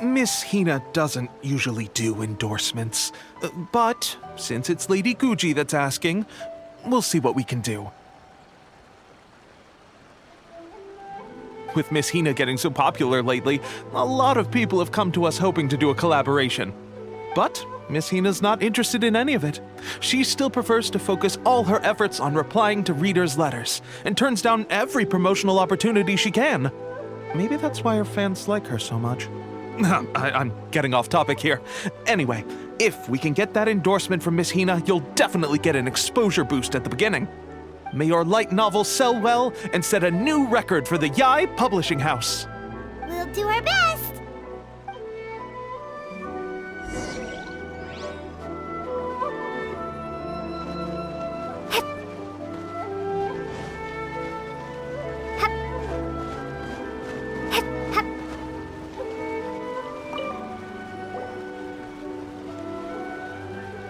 Miss Hina doesn't usually do endorsements, but since it's Lady Guji that's asking, we'll see what we can do. With Miss Hina getting so popular lately, a lot of people have come to us hoping to do a collaboration. But Miss Hina's not interested in any of it. She still prefers to focus all her efforts on replying to readers' letters, and turns down every promotional opportunity she can. Maybe that's why her fans like her so much. I'm getting off topic here. Anyway, if we can get that endorsement from Miss Hina, you'll definitely get an exposure boost at the beginning. May your light novel sell well and set a new record for the Yae Publishing House. We'll do our best.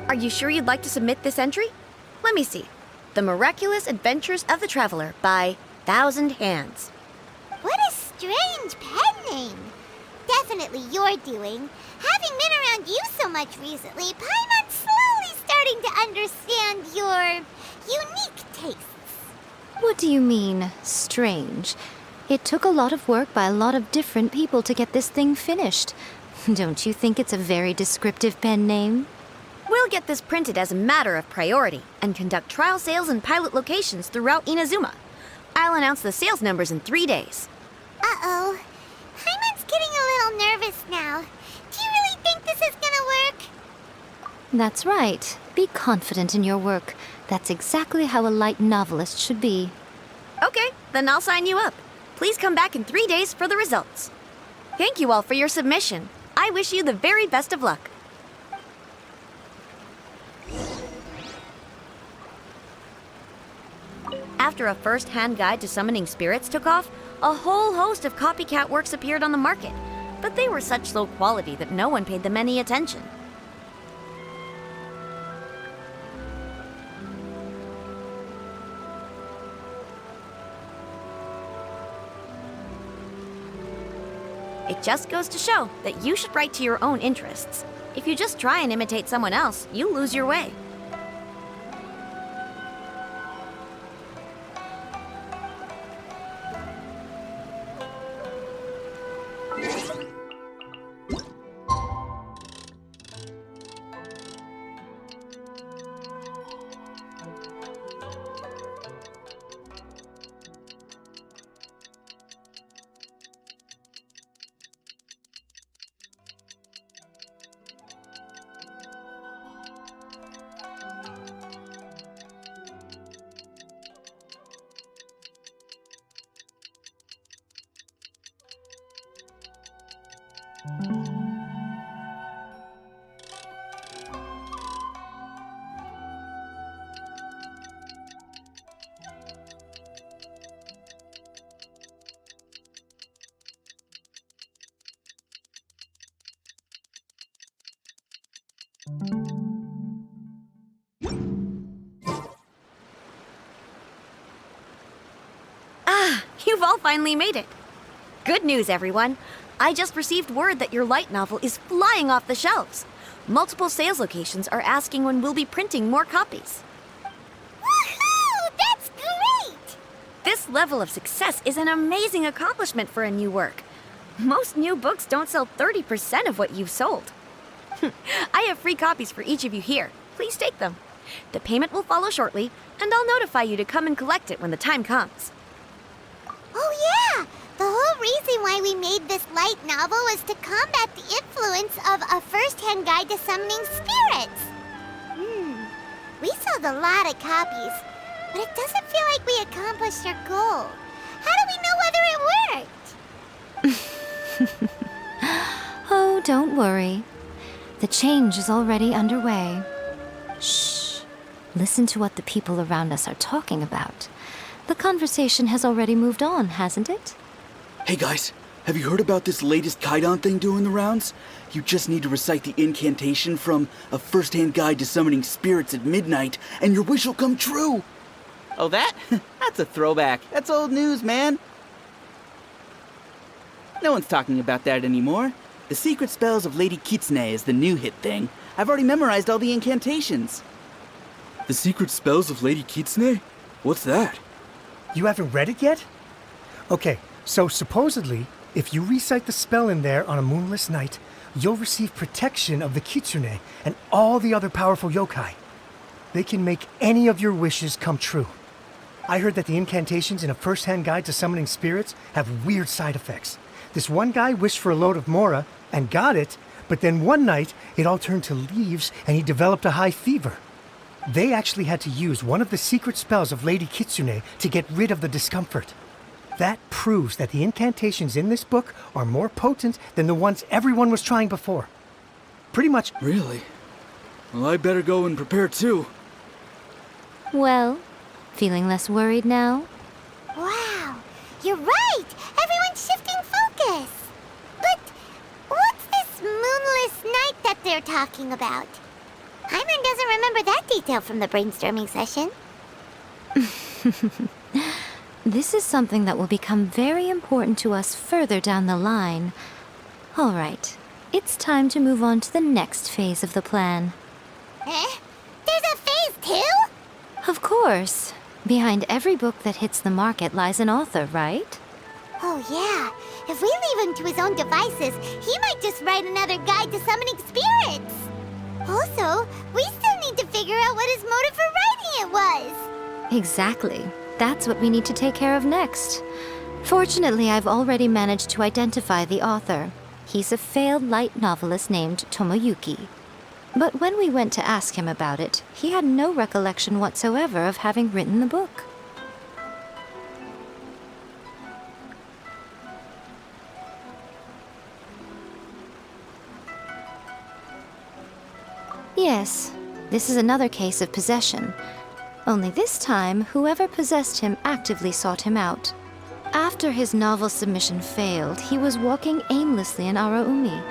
Are you sure you'd like to submit this entry? Let me see. The Miraculous Adventures of the Traveler by Thousand Hands. What a strange pen name. Definitely your doing. Having been around you so much recently, Paimon's slowly starting to understand your unique tastes. What do you mean, strange? It took a lot of work by a lot of different people to get this thing finished. Don't you think it's a very descriptive pen name? We'll get this printed as a matter of priority and conduct trial sales in pilot locations throughout Inazuma. I'll announce the sales numbers in 3 days. Uh-oh. Paimon's getting a little nervous now. Do you really think this is gonna work? That's right. Be confident in your work. That's exactly how a light novelist should be. Okay, then I'll sign you up. Please come back in 3 days for the results. Thank you all for your submission. I wish you the very best of luck. After a first-hand guide to summoning spirits took off, a whole host of copycat works appeared on the market, but they were such low quality that no one paid them any attention. It just goes to show that you should write to your own interests. If you just try and imitate someone else, you lose your way. You've all finally made it. Good news, everyone. I just received word that your light novel is flying off the shelves. Multiple sales locations are asking when we'll be printing more copies. Woohoo! That's great! This level of success is an amazing accomplishment for a new work. Most new books don't sell 30% of what you've sold. I have free copies for each of you here. Please take them. The payment will follow shortly, and I'll notify you to come and collect it when the time comes. Oh yeah! The whole reason why we made this light novel was to combat the influence of a first-hand guide to summoning spirits. We sold a lot of copies, but it doesn't feel like we accomplished our goal. How do we know whether it worked? Oh, don't worry. The change is already underway. Shh. Listen to what the people around us are talking about. The conversation has already moved on, hasn't it? Hey guys, have you heard about this latest Kaidan thing doing the rounds? You just need to recite the incantation from A First-Hand Guide to Summoning Spirits at Midnight, and your wish will come true! Oh, that? That's a throwback. That's old news, man. No one's talking about that anymore. The secret spells of Lady Kitsune is the new hit thing. I've already memorized all the incantations. The secret spells of Lady Kitsune? What's that? You haven't read it yet? Okay, so supposedly, if you recite the spell in there on a moonless night, you'll receive protection of the Kitsune and all the other powerful yokai. They can make any of your wishes come true. I heard that the incantations in a first-hand guide to summoning spirits have weird side effects. This one guy wished for a load of mora and got it, but then one night it all turned to leaves and he developed a high fever. They actually had to use one of the secret spells of Lady Kitsune to get rid of the discomfort. That proves that the incantations in this book are more potent than the ones everyone was trying before. Pretty much. Really? Well, I better go and prepare too. Well, feeling less worried now? Wow, you're right! Everyone's shifting focus! But what's this moonless night that they're talking about? Hyman doesn't remember that detail from the brainstorming session. This is something that will become very important to us further down the line. All right, it's time to move on to the next phase of the plan. Eh? There's a phase 2? Of course. Behind every book that hits the market lies an author, right? Oh yeah, if we leave him to his own devices, he might just write another guide to summoning spirits. Also, we still need to figure out what his motive for writing it was. Exactly. That's what we need to take care of next. Fortunately, I've already managed to identify the author. He's a failed light novelist named Tomoyuki. But when we went to ask him about it, he had no recollection whatsoever of having written the book. Yes, this is another case of possession. Only this time, whoever possessed him actively sought him out. After his novel submission failed, he was walking aimlessly in Araumi.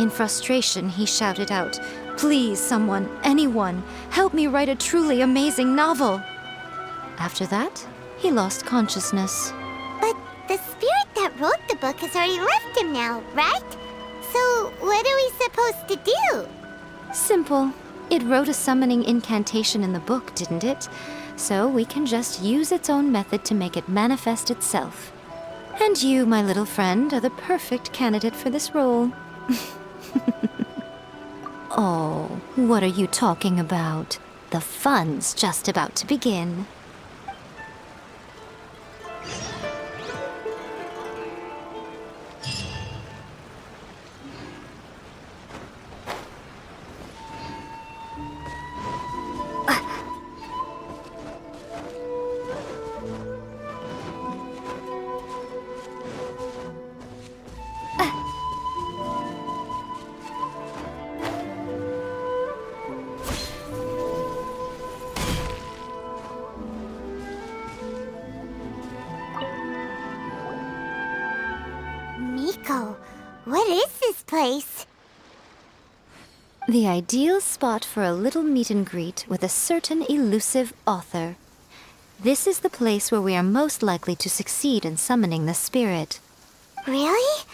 In frustration, he shouted out, "Please, someone, anyone, help me write a truly amazing novel!" After that, he lost consciousness. But the spirit that wrote the book has already left him now, right? So what are we supposed to do? Simple. It wrote a summoning incantation in the book, didn't it? So we can just use its own method to make it manifest itself. And you, my little friend, are the perfect candidate for this role. Oh, what are you talking about? The fun's just about to begin. Miko, what is this place? The ideal spot for a little meet and greet with a certain elusive author. This is the place where we are most likely to succeed in summoning the spirit. Really?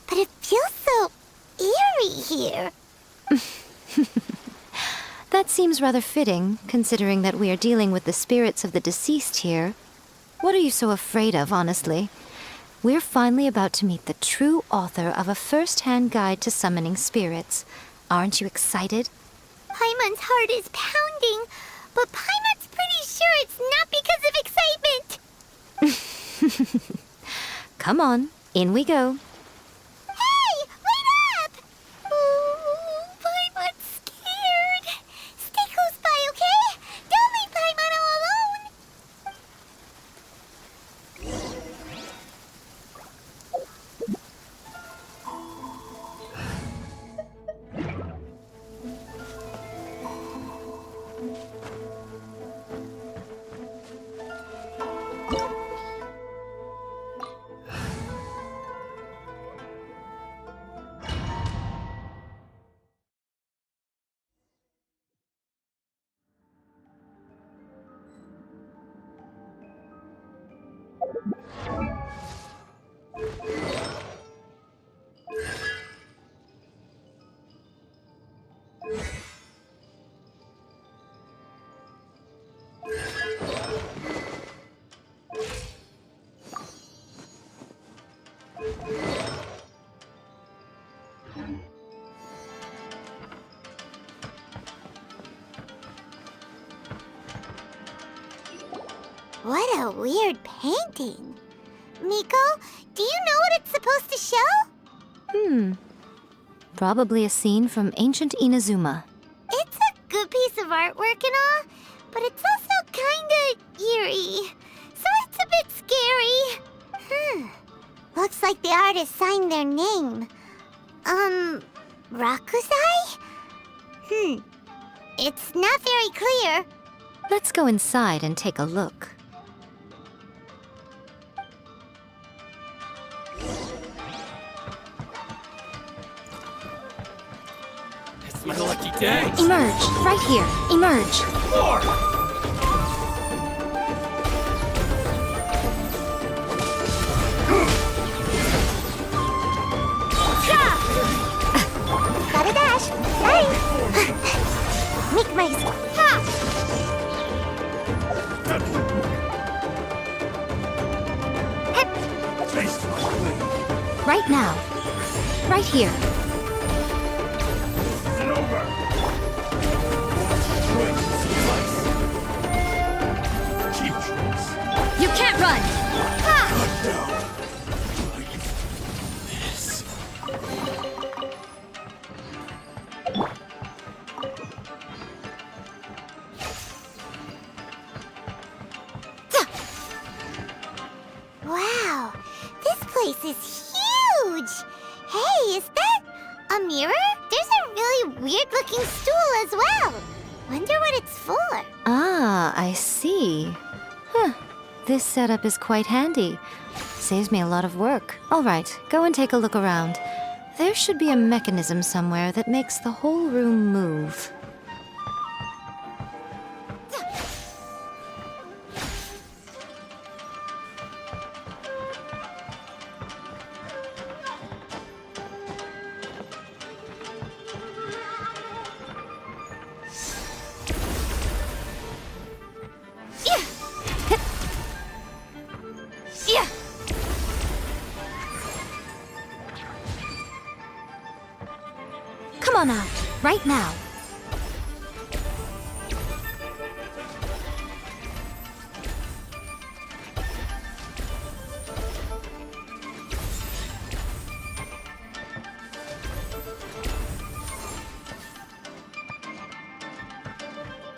But it feels so eerie here. That seems rather fitting, considering that we are dealing with the spirits of the deceased here. What are you so afraid of, honestly? We're finally about to meet the true author of a first-hand guide to summoning spirits. Aren't you excited? Paimon's heart is pounding, but Paimon's pretty sure it's not because of excitement. Come on, in we go. Hey, wait up! Ooh, Paimon's scared. Stay close by, okay? Don't leave Paimon all alone. What a weird painting. Miko, do you know what it's supposed to show? Probably a scene from ancient Inazuma. It's a good piece of artwork and all, but it's also kinda eerie. So it's a bit scary. Looks like the artist signed their name. Rakusai? It's not very clear. Let's go inside and take a look. It's my lucky day. Emerge, right here. Emerge. Gotta dash. Sorry. Make my... Right now. Right here. You can't run! Wow, this place is huge! Hey, is that a mirror? There's a really weird-looking stool as well. Wonder what it's for. Ah, I see. Huh. This setup is quite handy. Saves me a lot of work. All right, go and take a look around. There should be a mechanism somewhere that makes the whole room move. Come on out, right now.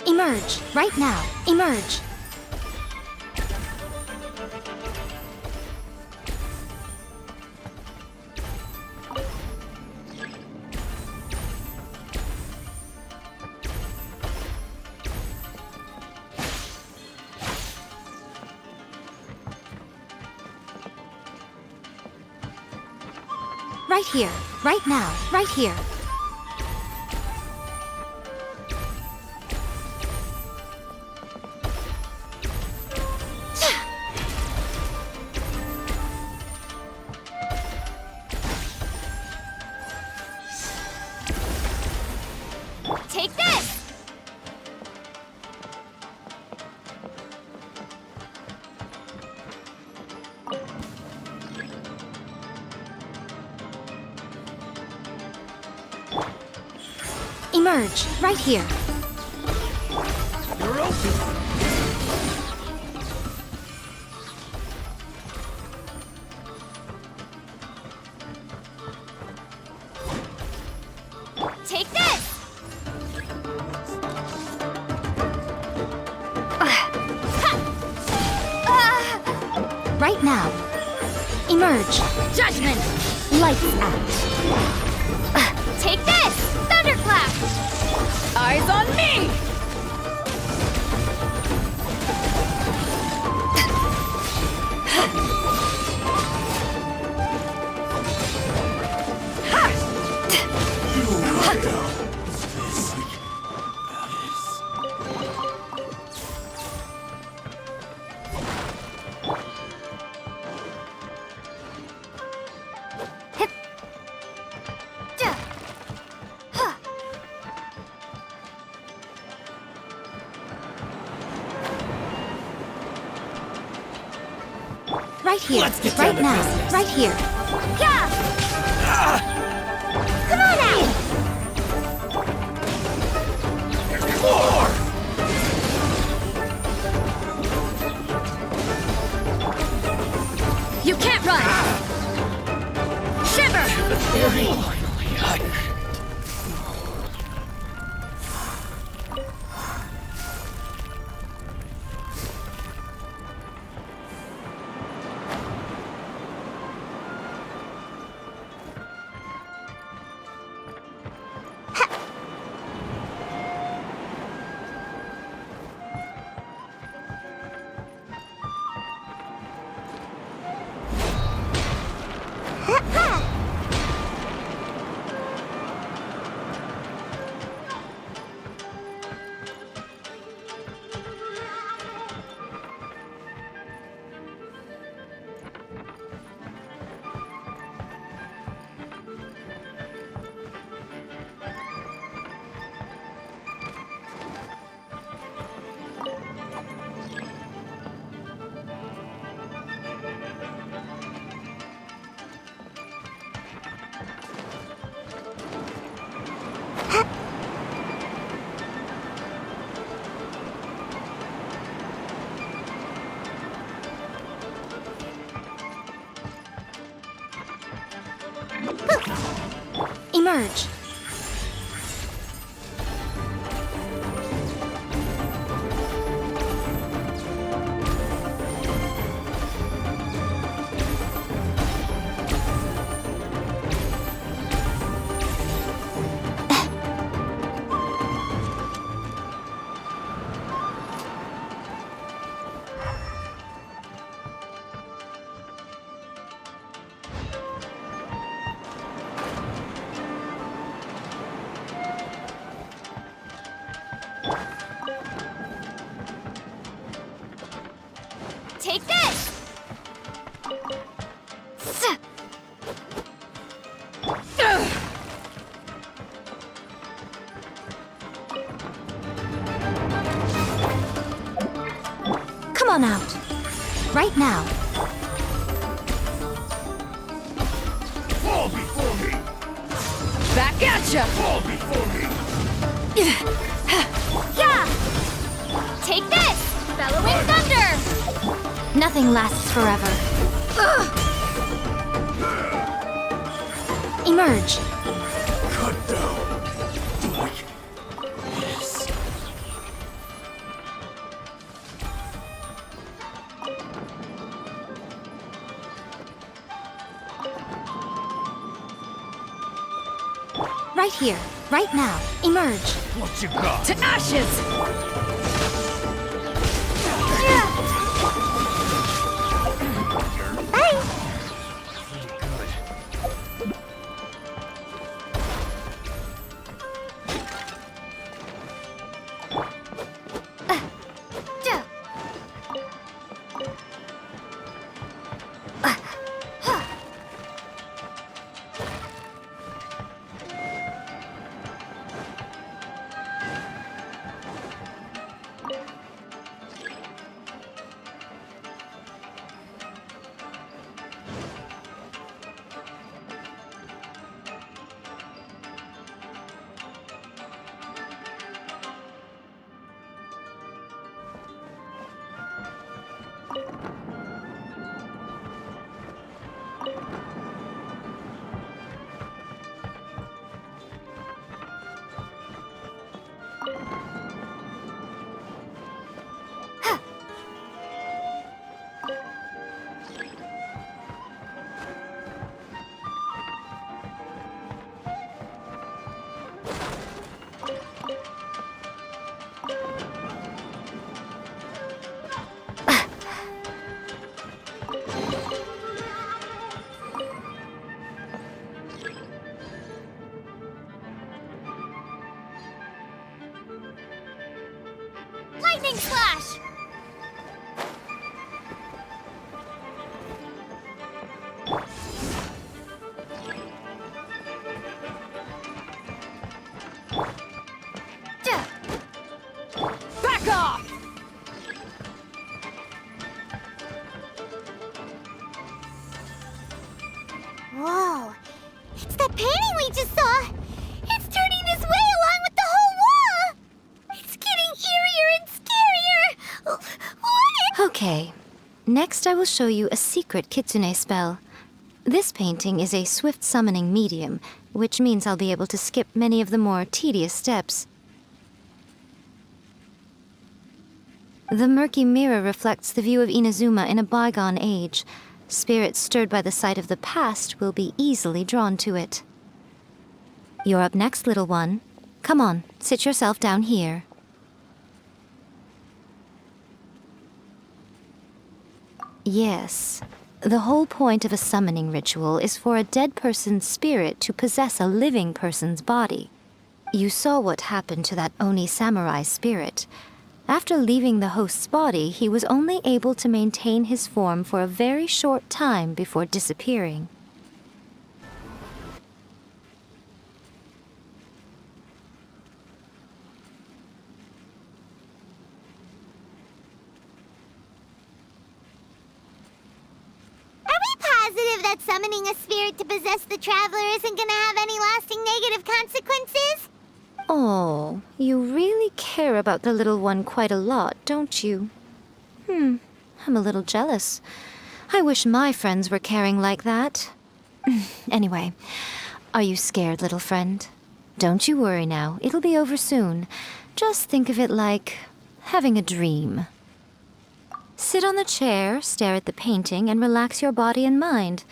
Emerge, right now. Emerge. Right here, right now, right here. Take this! Emerge, right here. You're open. Take this! Right now. Emerge. Judgment! Lights out. Take this! Thunderclap! Eyes on me! Right here. Let's get down Right to now. business. Right here. Come on out! There's more! Run! Shiver! Emerge. Take this! Come on out. Right now. Fall before me! Back at ya! Fall before me! Yeah! Take this! Bellowing thunder! Nothing lasts forever. Emerge. Cut down! Doink! Yes! Right here. Right now. Emerge. What you got? To ashes! Lightning slash! Back off! Whoa! It's that painting we just saw! It's turning this way along with the whole wall! It's getting eerier and scarier! What if... Okay. Next, I will show you a secret kitsune spell. This painting is a swift summoning medium, which means I'll be able to skip many of the more tedious steps. The murky mirror reflects the view of Inazuma in a bygone age. Spirits stirred by the sight of the past will be easily drawn to it. You're up next, little one. Come on, sit yourself down here. Yes, the whole point of a summoning ritual is for a dead person's spirit to possess a living person's body. You saw what happened to that Oni samurai spirit. After leaving the host's body, he was only able to maintain his form for a very short time before disappearing. Positive that summoning a spirit to possess the traveler isn't gonna have any lasting negative consequences? Oh, you really care about the little one quite a lot, don't you? I'm a little jealous. I wish my friends were caring like that. Anyway, are you scared, little friend? Don't you worry now, it'll be over soon. Just think of it like having a dream. Sit on the chair, stare at the painting, and relax your body and mind.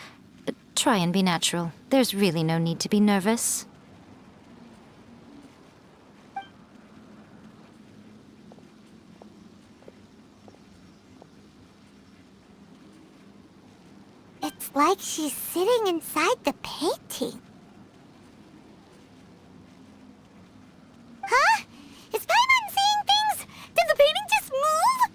Try and be natural. There's really no need to be nervous. It's like she's sitting inside the painting. Huh? Is Paimon seeing things? Did the painting just move?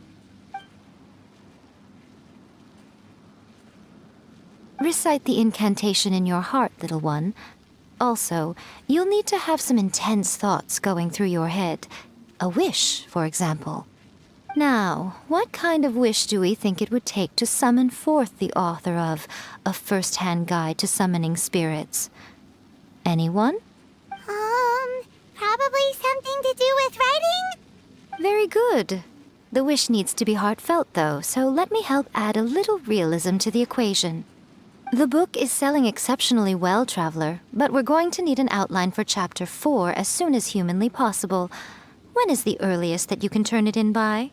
Recite the incantation in your heart, little one. Also, you'll need to have some intense thoughts going through your head. A wish, for example. Now, what kind of wish do we think it would take to summon forth the author of A First-Hand Guide to Summoning Spirits? Anyone? Probably something to do with writing? Very good. The wish needs to be heartfelt, though, so let me help add a little realism to the equation. The book is selling exceptionally well, Traveler, but we're going to need an outline for Chapter 4 as soon as humanly possible. When is the earliest that you can turn it in by?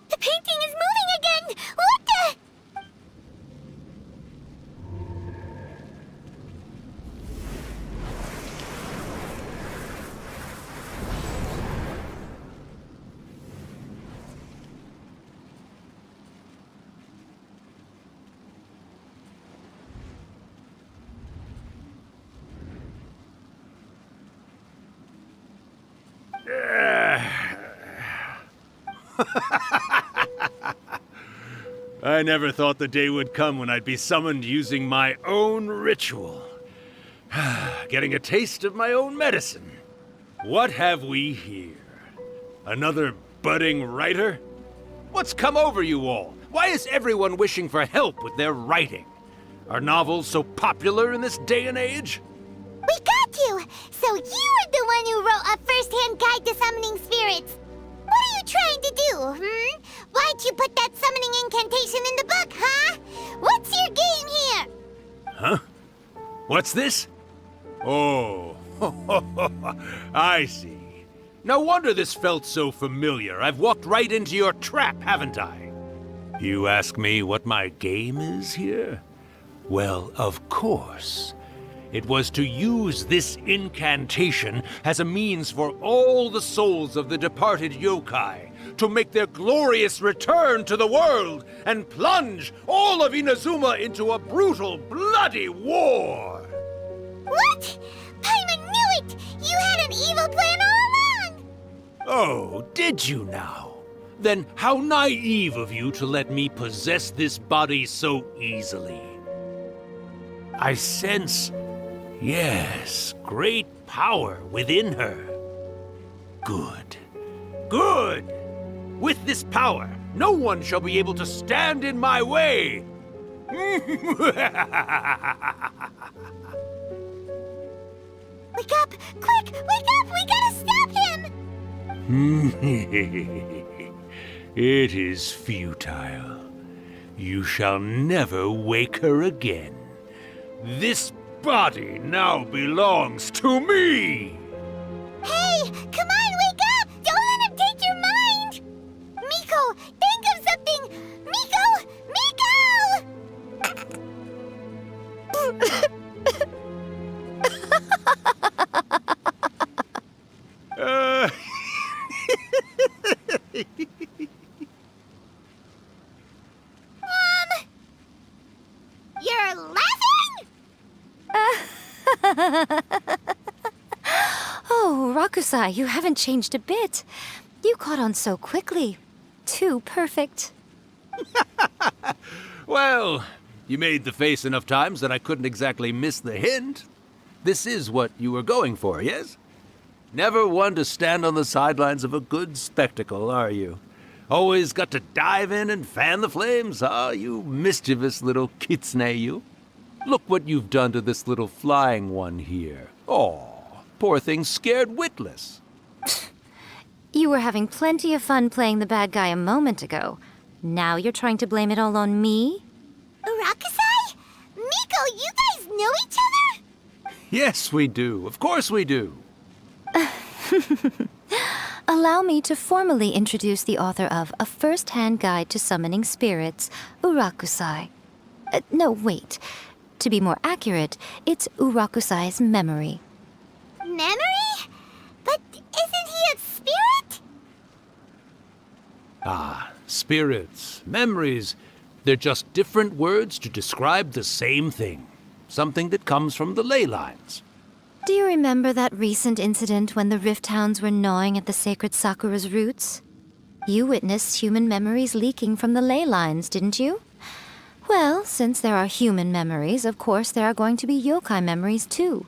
The painting is moving again! What the? I never thought the day would come when I'd be summoned using my own ritual. Getting a taste of my own medicine. What have we here? Another budding writer? What's come over you all? Why is everyone wishing for help with their writing? Are novels so popular in this day and age? We got you! So you are the one who wrote A First-Hand Guide to Summoning Spirits. What are you trying to do, Why'd you put that summoning incantation in the book, huh? What's your game here? Huh? What's this? Oh, I see. No wonder this felt so familiar. I've walked right into your trap, haven't I? You ask me what my game is here? Well, of course. It was to use this incantation as a means for all the souls of the departed yokai to make their glorious return to the world and plunge all of Inazuma into a brutal, bloody war! What? Paimon knew it! You had an evil plan all along! Oh, did you now? Then how naive of you to let me possess this body so easily. I sense, yes, great power within her. Good. Good! With this power, no one shall be able to stand in my way! Wake up! Quick! Wake up! We gotta stop him! It is futile. you shall never wake her again. This body now belongs to me! Hey, come on, wake up! Don't let him take your mind! Miko, think of something! Miko! You're laughing? Oh, Rakusai, you haven't changed a bit. You caught on so quickly. Too perfect. Well, you made the face enough times that I couldn't exactly miss the hint. This is what you were going for, yes? Never one to stand on the sidelines of a good spectacle, are you? Always got to dive in and fan the flames, huh? You mischievous little kitsune, you. Look what you've done to this little flying one here. Oh, poor thing scared witless. You were having plenty of fun playing the bad guy a moment ago. Now you're trying to blame it all on me? Rakusai? Miko, you guys know each other? Yes, we do. Of course we do. Allow me to formally introduce the author of A First-Hand Guide to Summoning Spirits, Urakusai. No, wait. To be more accurate, it's Urakusai's memory. Memory? But isn't he a spirit? Ah, spirits, memories. They're just different words to describe the same thing. Something that comes from the ley lines. Do you remember that recent incident when the Rift Hounds were gnawing at the sacred Sakura's roots? You witnessed human memories leaking from the ley lines, didn't you? Well, since there are human memories, of course there are going to be yokai memories too.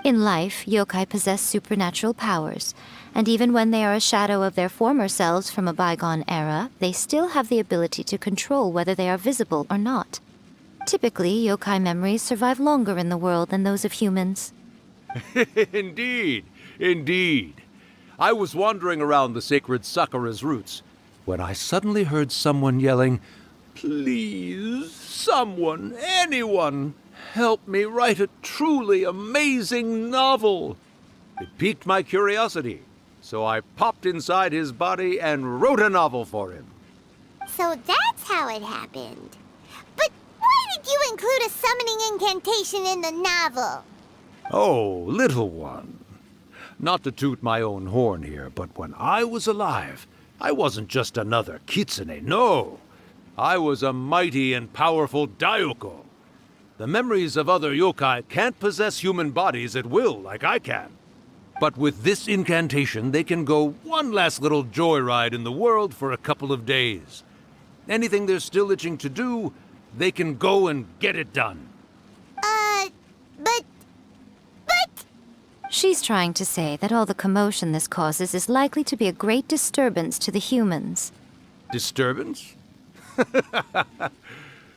In life, yokai possess supernatural powers, and even when they are a shadow of their former selves from a bygone era, they still have the ability to control whether they are visible or not. Typically, yokai memories survive longer in the world than those of humans. Indeed, indeed. I was wandering around the sacred Sakura's roots when I suddenly heard someone yelling, "Please, someone, anyone, help me write a truly amazing novel." It piqued my curiosity, so I popped inside his body and wrote a novel for him. So that's how it happened. But why did you include a summoning incantation in the novel? Oh, little one. Not to toot my own horn here, but when I was alive, I wasn't just another kitsune, no. I was a mighty and powerful daioko. The memories of other yokai can't possess human bodies at will like I can. But with this incantation, they can go one last little joyride in the world for a couple of days. Anything they're still itching to do, they can go and get it done. But... She's trying to say that all the commotion this causes is likely to be a great disturbance to the humans. Disturbance?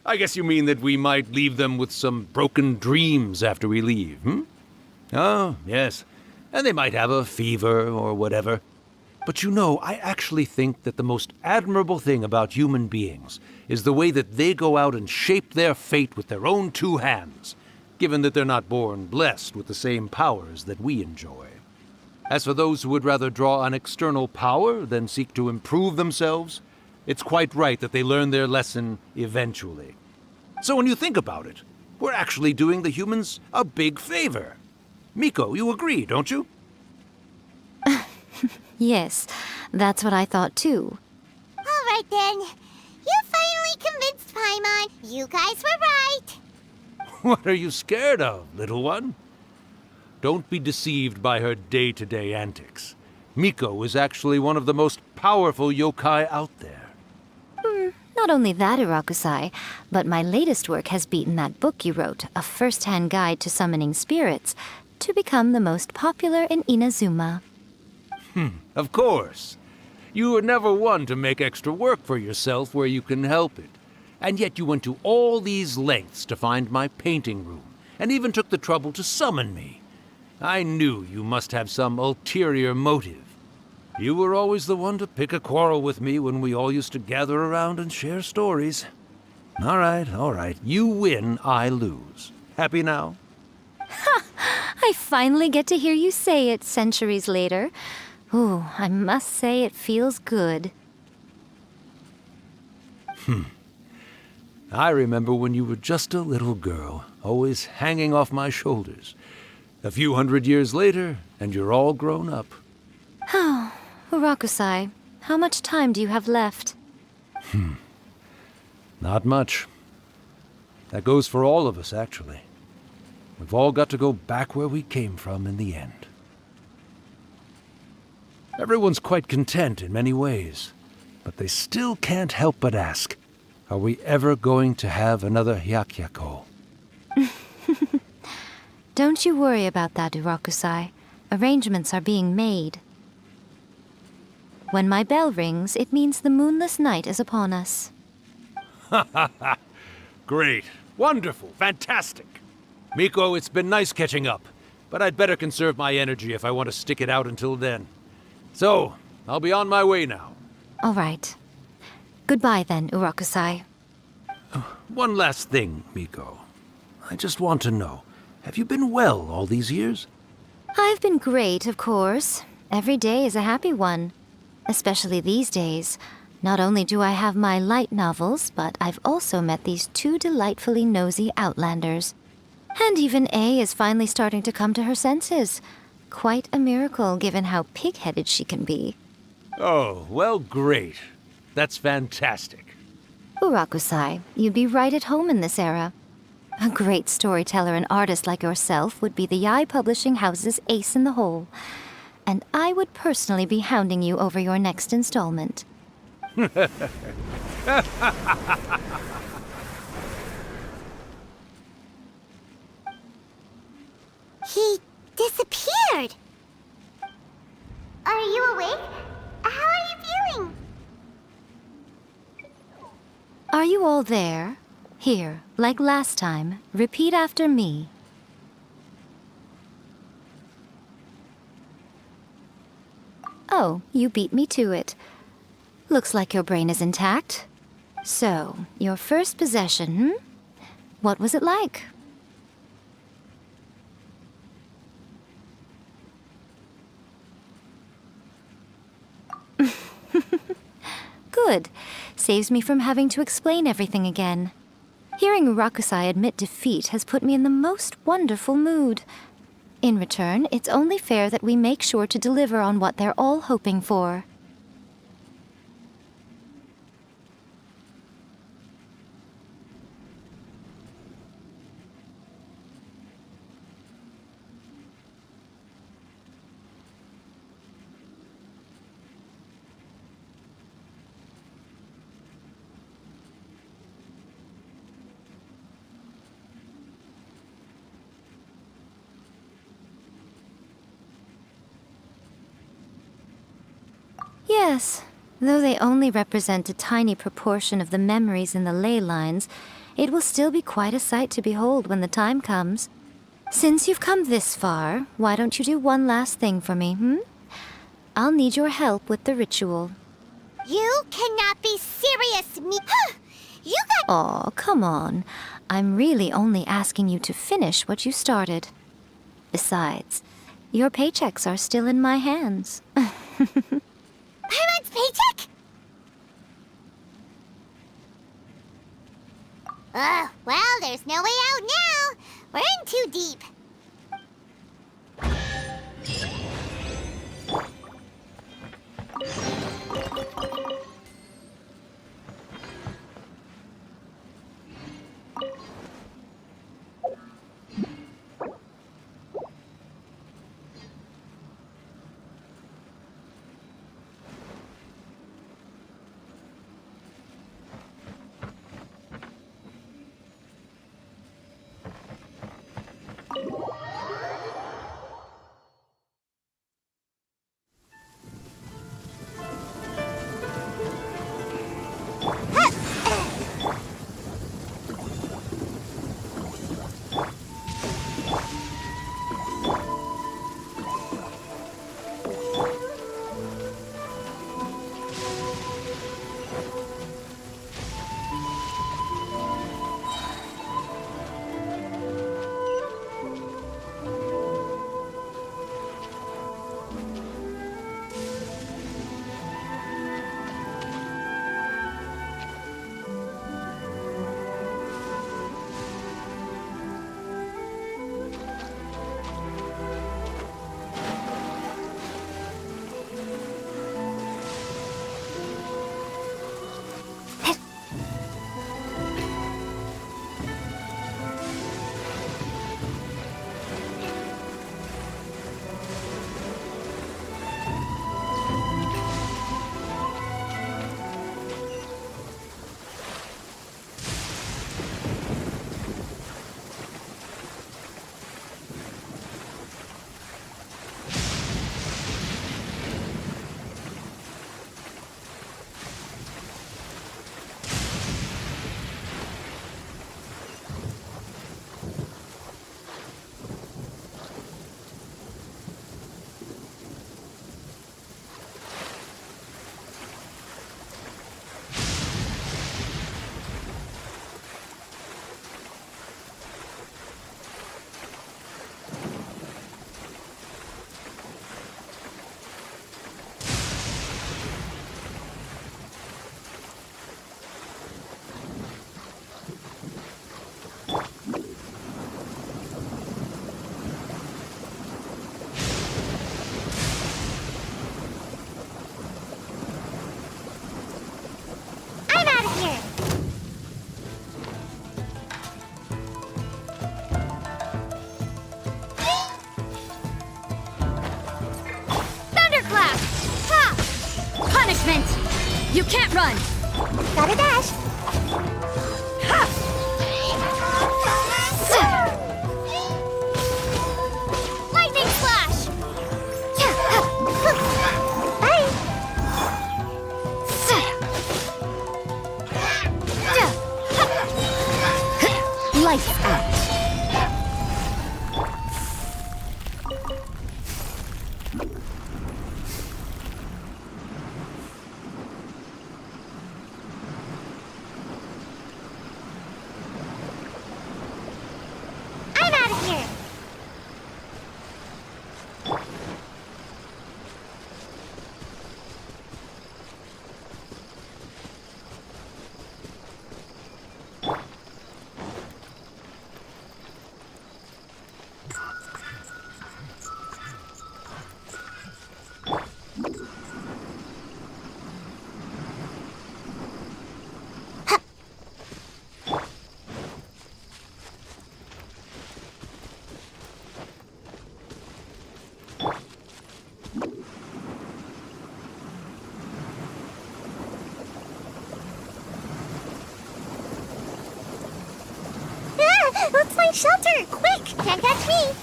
I guess you mean that we might leave them with some broken dreams after we leave, hmm? Oh, yes. And they might have a fever or whatever. But you know, I actually think that the most admirable thing about human beings is the way that they go out and shape their fate with their own two hands, given that they're not born blessed with the same powers that we enjoy. As for those who would rather draw on external power than seek to improve themselves, it's quite right that they learn their lesson eventually. So when you think about it, we're actually doing the humans a big favor. Miko, you agree, don't you? Yes, that's what I thought too. All right then. You finally convinced Paimon. You guys were right. What are you scared of, little one? Don't be deceived by her day-to-day antics. Miko is actually one of the most powerful yokai out there. Not only that, Urakusai, but my latest work has beaten that book you wrote, A First-Hand Guide to Summoning Spirits, to become the most popular in Inazuma. Of course. You were never one to make extra work for yourself where you can help it. And yet you went to all these lengths to find my painting room, and even took the trouble to summon me. I knew you must have some ulterior motive. You were always the one to pick a quarrel with me when we all used to gather around and share stories. All right, all right. You win, I lose. Happy now? I finally get to hear you say it centuries later. Ooh, I must say it feels good. I remember when you were just a little girl, always hanging off my shoulders. A few hundred years later, and you're all grown up. Urakusai, how much time do you have left? Not much. That goes for all of us, actually. We've all got to go back where we came from in the end. Everyone's quite content in many ways, but they still can't help but ask, are we ever going to have another Hyakyako? Don't you worry about that, Urakusai. Arrangements are being made. When my bell rings, it means the moonless night is upon us. Great. Wonderful. Fantastic. Miko, it's been nice catching up, but I'd better conserve my energy if I want to stick it out until then. So, I'll be on my way now. All right. Goodbye then, Urakusai. One last thing, Miko. I just want to know, have you been well all these years? I've been great, of course. Every day is a happy one. Especially these days. Not only do I have my light novels, but I've also met these two delightfully nosy outlanders. And even A is finally starting to come to her senses. Quite a miracle, given how pig-headed she can be. Oh, well, great. That's fantastic. Urakusai, you'd be right at home in this era. A great storyteller and artist like yourself would be the Yae Publishing House's ace in the hole. And I would personally be hounding you over your next installment. He disappeared. Are you awake? How are you feeling? Are you all there? Here, like last time, repeat after me. Oh, you beat me to it. Looks like your brain is intact. So, your first possession, What was it like? Good. Saves me from having to explain everything again. Hearing Urakusai admit defeat has put me in the most wonderful mood. In return, it's only fair that we make sure to deliver on what they're all hoping for. Yes, though they only represent a tiny proportion of the memories in the ley lines, it will still be quite a sight to behold when the time comes. Since you've come this far, why don't you do one last thing for me, I'll need your help with the ritual. You cannot be serious, You got— Aw, come on. I'm really only asking you to finish what you started. Besides, your paychecks are still in my hands. Paimon's paycheck? Well, there's no way out now. We're in too deep. Gotta dash. Lightning slash. Bye. Lights out. I'm out of here. Let's find shelter! Quick! Can't catch me!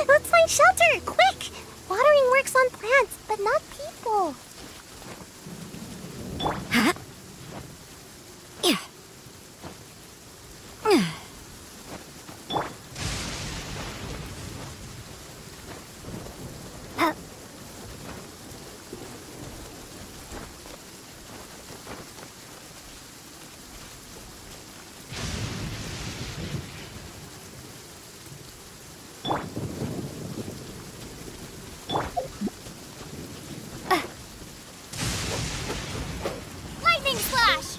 Let's find shelter! Quick! Watering works on plants, but not people. Lightning slash!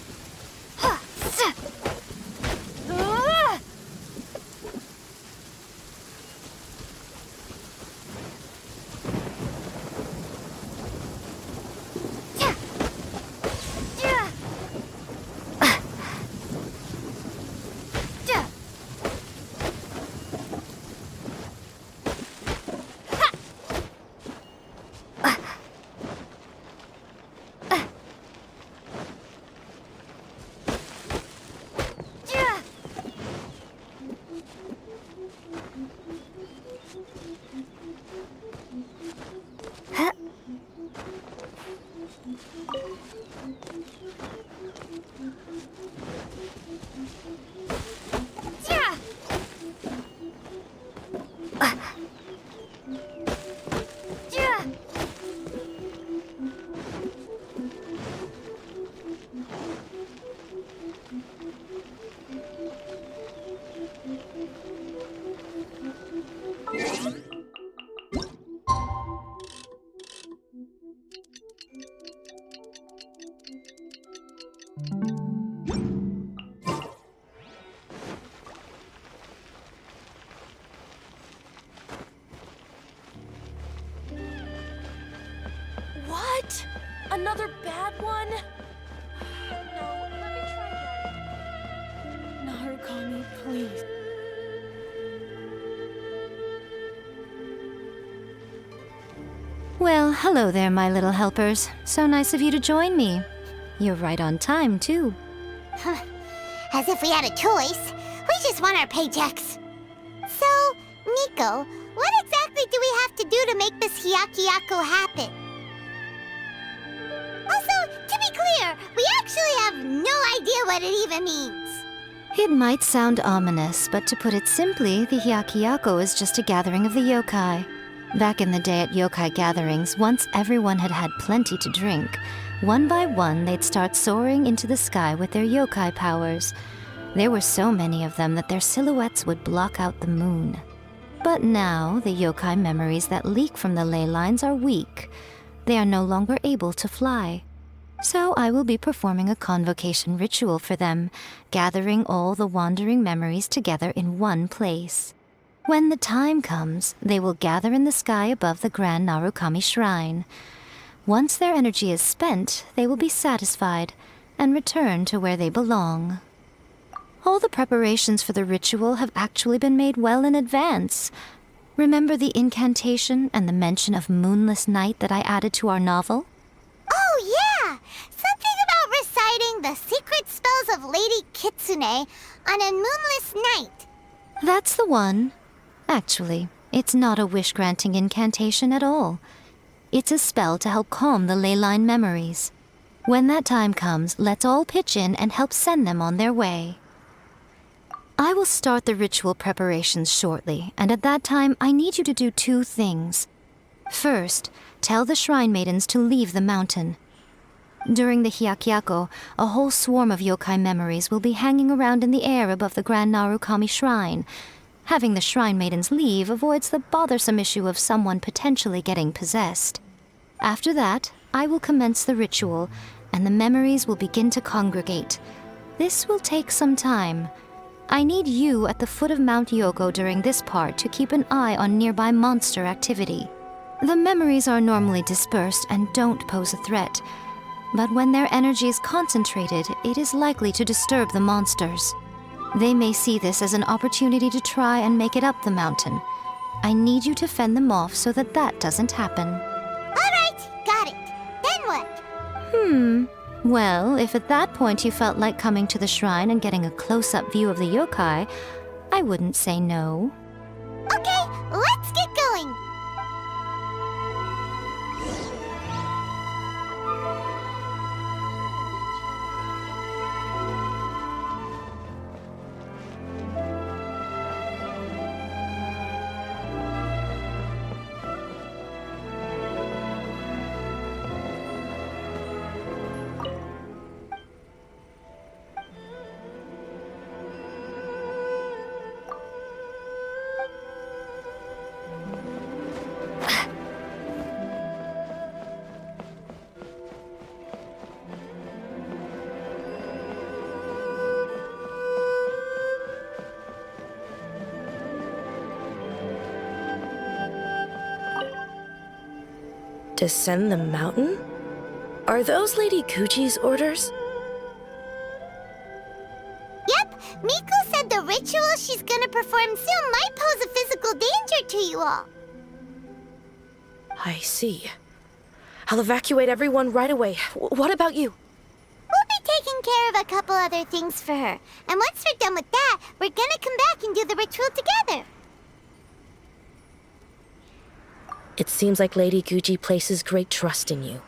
What? Another bad one? No, let me try again. Narukami, please. Well, hello there, my little helpers. So nice of you to join me. You're right on time, too. As if we had a choice. We just want our paychecks. So, Nico, what exactly do we have to do to make this Hyakuyaku happen? Also, to be clear, we actually have no idea what it even means. It might sound ominous, but to put it simply, the Hyakuyaku is just a gathering of the yokai. Back in the day at yokai gatherings, once everyone had had plenty to drink, one by one they'd start soaring into the sky with their yokai powers. There were so many of them that their silhouettes would block out the moon. But now, the yokai memories that leak from the ley lines are weak. They are no longer able to fly. So I will be performing a convocation ritual for them, gathering all the wandering memories together in one place. When the time comes, they will gather in the sky above the Grand Narukami Shrine. Once their energy is spent, they will be satisfied and return to where they belong. All the preparations for the ritual have actually been made well in advance. Remember the incantation and the mention of moonless night that I added to our novel? Oh, yeah! Something about reciting the secret spells of Lady Kitsune on a moonless night. That's the one. Actually, it's not a wish-granting incantation at all. It's a spell to help calm the ley line memories. When that time comes, let's all pitch in and help send them on their way. I will start the ritual preparations shortly, and at that time I need you to do two things. First, tell the shrine maidens to leave the mountain. During the Hyakyako, a whole swarm of yokai memories will be hanging around in the air above the Grand Narukami Shrine. Having the shrine maidens leave avoids the bothersome issue of someone potentially getting possessed. After that, I will commence the ritual, and the memories will begin to congregate. This will take some time. I need you at the foot of Mount Yoko during this part to keep an eye on nearby monster activity. The memories are normally dispersed and don't pose a threat, but when their energy is concentrated, it is likely to disturb the monsters. They may see this as an opportunity to try and make it up the mountain. I need you to fend them off so that that doesn't happen. All right, got it. Then what? Well, if at that point you felt like coming to the shrine and getting a close-up view of the yokai, I wouldn't say no. Okay, let's get going. Descend the mountain? Are those Lady Gucci's orders? Yep, Miku said the ritual she's gonna perform soon might pose a physical danger to you all. I see. I'll evacuate everyone right away. What about you? We'll be taking care of a couple other things for her. And once we're done with that, we're gonna come back and do the ritual together. It seems like Lady Gucci places great trust in you.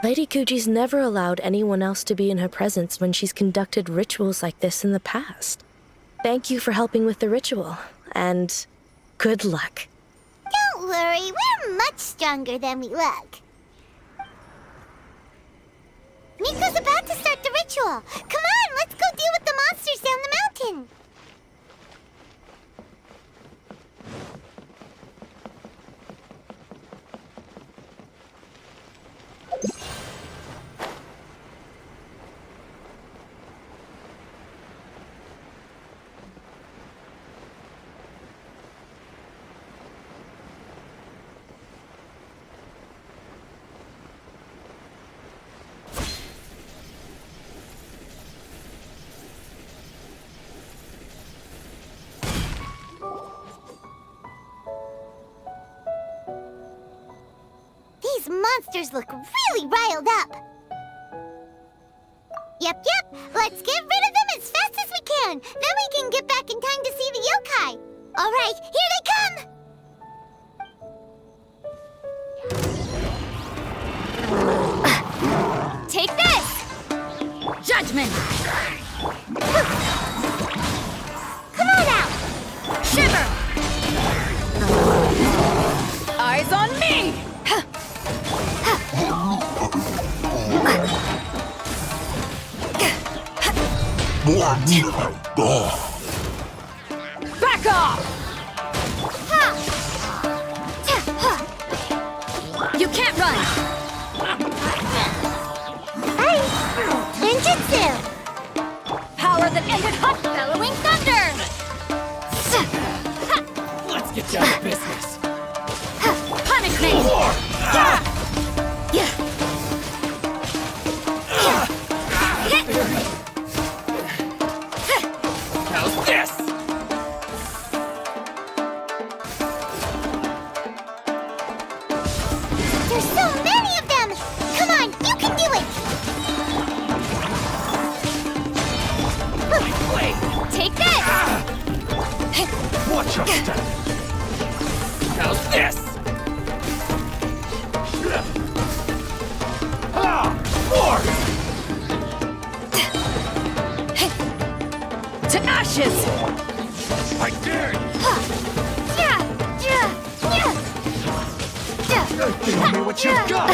Lady Gucci's never allowed anyone else to be in her presence when she's conducted rituals like this in the past. Thank you for helping with the ritual, and good luck. Don't worry, we're much stronger than we look. Miku's about to start the ritual. Come on, let's go deal with the monsters down the mountain. These monsters look really riled up. Yep, let's get rid of them as fast as we can. Then we can get back in time to see the yokai. All right, here they come. Take this! Judgment! Come on out. Shiver! Are Back off! You can't run! Ninjutsu! Power that ended hot bellowing thunder! Let's get down to business. Punishment! How's this? There's so many of them! Come on, you can do it! Take this! Watch your step. How's this? More! To ashes! I dare you! Show me what you've got!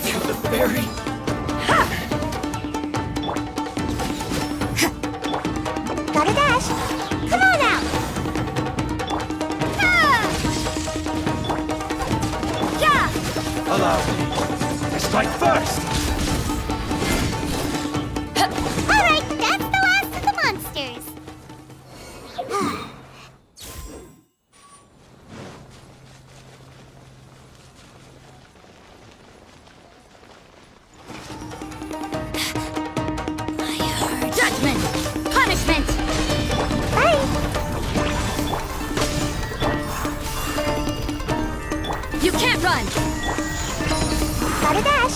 Feel the berry? Gotta dash! Come on out! Allow me. I strike first! Alright, that's the last of the monsters! Judgment! Punishment! You can't run! Gotta dash!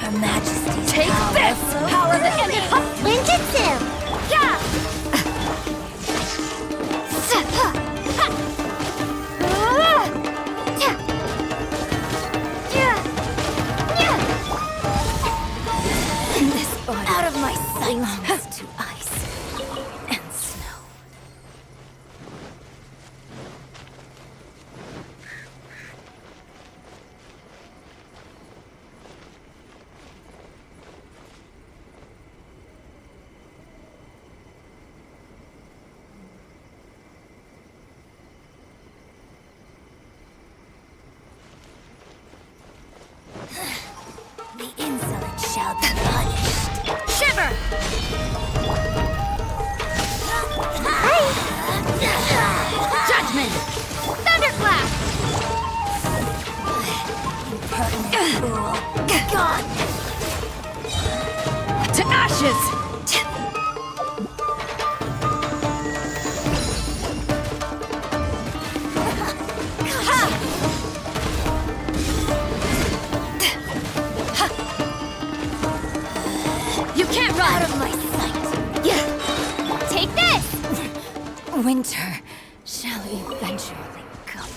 Her Majesty's Take this! Power that ended hot! Ninjutsu! Yeah! This body out of my sight belongs to ice and snow. The insolent shall be punished. Shiver! Judgment! Thunderclap! Impertinent fool. Gone. To ashes! You can't run! Out of my sight. Yeah. Take this! Winter shall eventually come.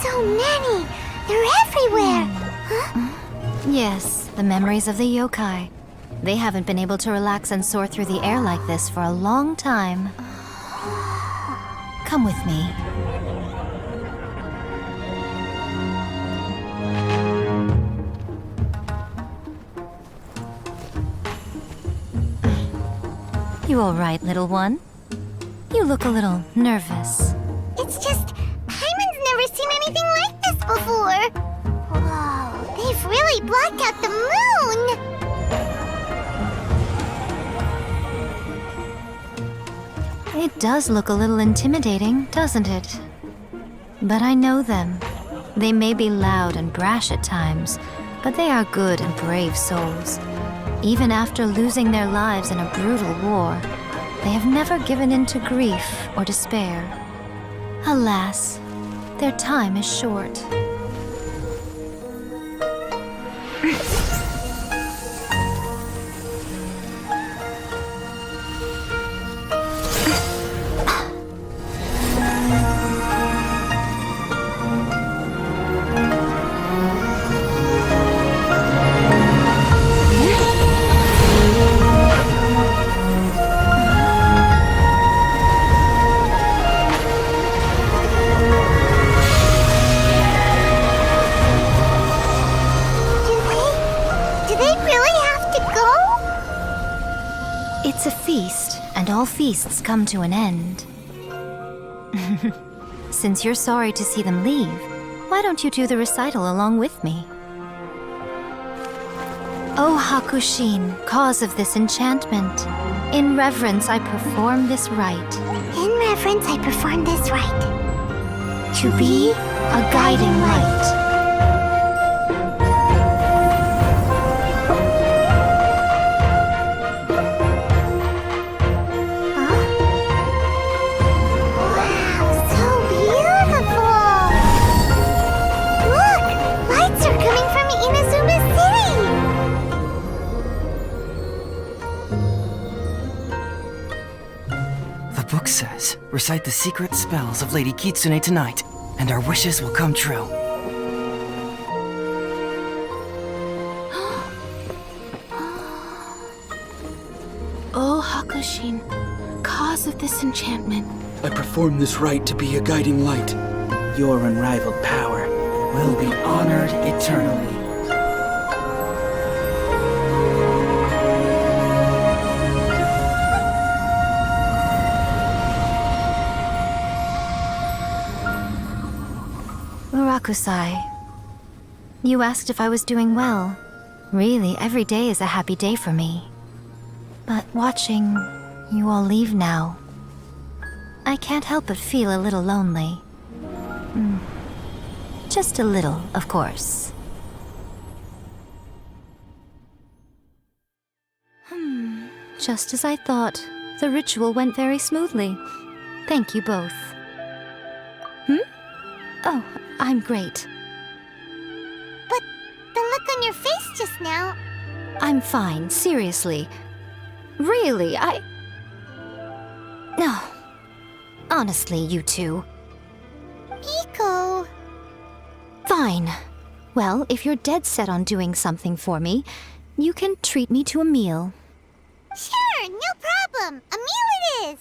So many! They're everywhere! Huh? Yes, the memories of the yokai. They haven't been able to relax and soar through the air like this for a long time. Come with me. You all right, little one? You look a little nervous. It's just, Hyman's never seen anything like this before! Whoa, they've really blocked out the moon! It does look a little intimidating, doesn't it? But I know them. They may be loud and brash at times, but they are good and brave souls. Even after losing their lives in a brutal war, they have never given in to grief or despair. Alas, their time is short. Do they really have to go? It's a feast, and all feasts come to an end. Since you're sorry to see them leave, why don't you do the recital along with me? O Hakushin, cause of this enchantment, in reverence I perform this rite. In reverence, I perform this rite. To be a guiding light. Wow, so beautiful! Look! Lights are coming from Inazuma City! The book says, recite the secret spells of Lady Kitsune tonight, and our wishes will come true. O Hakushin, cause of this enchantment. I perform this rite to be a guiding light. Your unrivaled power will be honored eternally. Murakusai, you asked if I was doing well. Really, every day is a happy day for me. But watching you all leave now, I can't help but feel a little lonely. Just a little, of course. Just as I thought, the ritual went very smoothly. Thank you both. Oh, I'm great. But the look on your face just now... I'm fine, seriously. Really, No. Honestly, you two. Miko... Fine. Well, if you're dead set on doing something for me, you can treat me to a meal. Sure, no problem. A meal it is.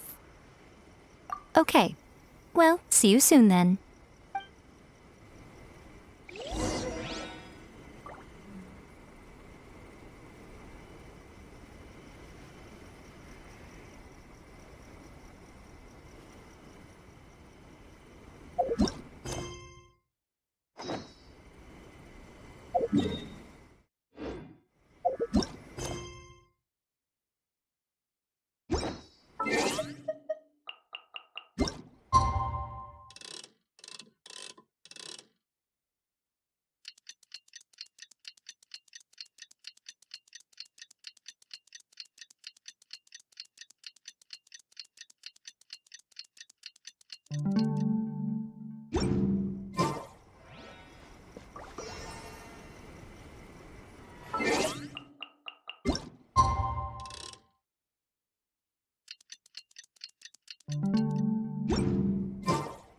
Okay. Well, see you soon then.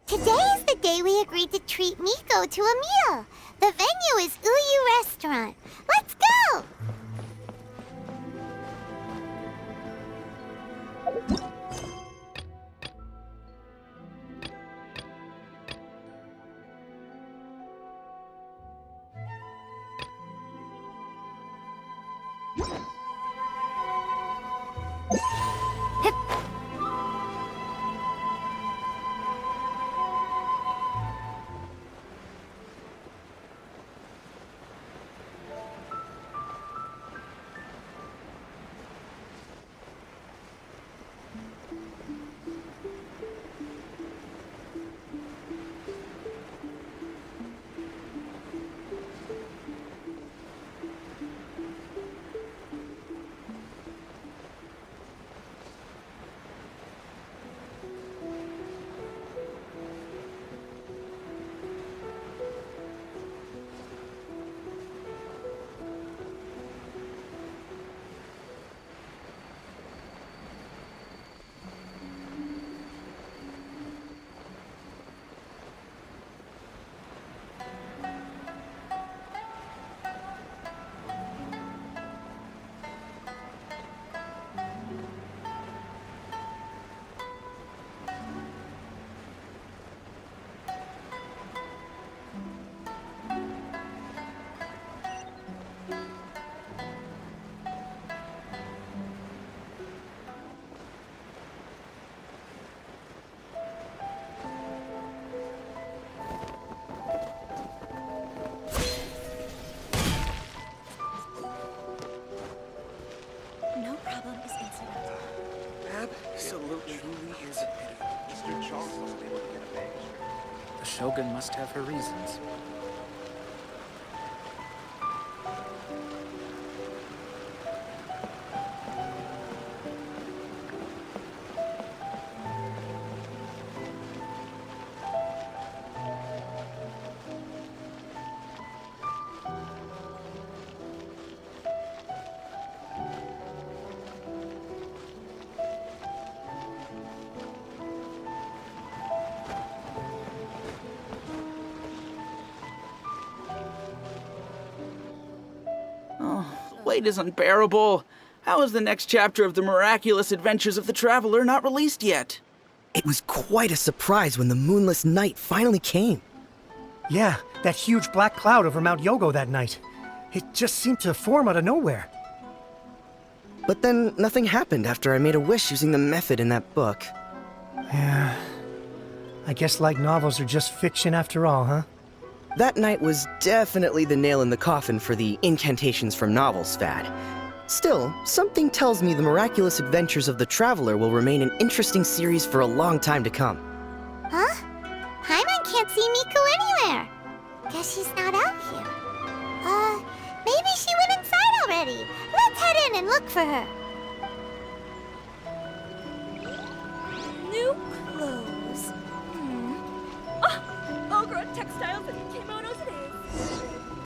Today is the day we agreed to treat Miko to a meal. The venue is Uyu Restaurant. Let's go! problem is insurmountable. Absolutely is. Mr. Charles was able to get a manuscript. The Shogun must have her reasons. Wait is unbearable. How is the next chapter of the miraculous adventures of the traveler not released yet? It was quite a surprise when the moonless night finally came. Yeah, that huge black cloud over Mount Yogo that night. It just seemed to form out of nowhere. But then nothing happened after I made a wish using the method in that book. Yeah. I guess light novels are just fiction after all, huh? That night was definitely the nail in the coffin for the incantations from novels fad. Still, something tells me the miraculous adventures of the Traveler will remain an interesting series for a long time to come. Huh? Paimon can't see Miku anywhere. Guess she's not out here. Maybe she went inside already. Let's head in and look for her.